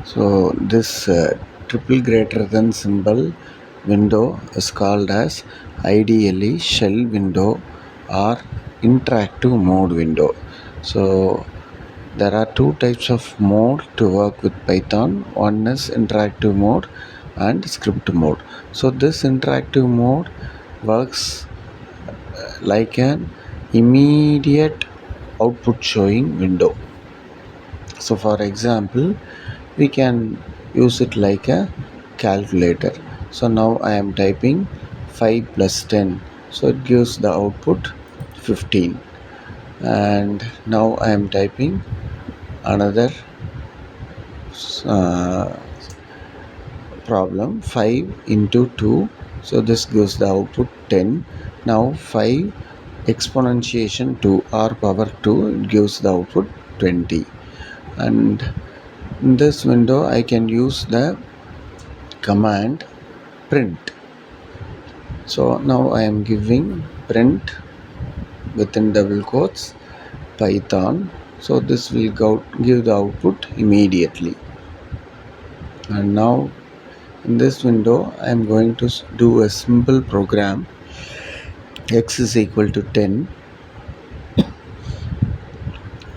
So this triple greater than symbol window is called as ideally shell window or interactive mode window. So there are two types of mode to work with Python. One is interactive mode and script mode. So this interactive mode works like an immediate output showing window. So for example, we can use it like a calculator. So now I am typing 5 plus 10. So it gives the output 15. And now I am typing another uh, problem, 5 into 2. So this gives the output 10. Now 5 exponentiation 2 or power 2, it gives the output 20. And in this window I can use the command print. So now I am giving print within double quotes Python. So this will give the output immediately. And now in this window I am going to do a simple program. X is equal to 10,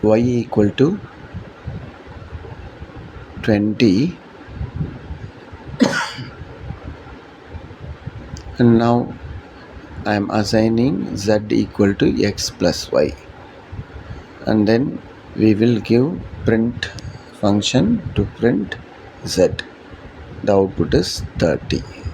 y equal to 20, and now I am assigning z equal to x plus y, and then we will give print function to print z. The output is 30.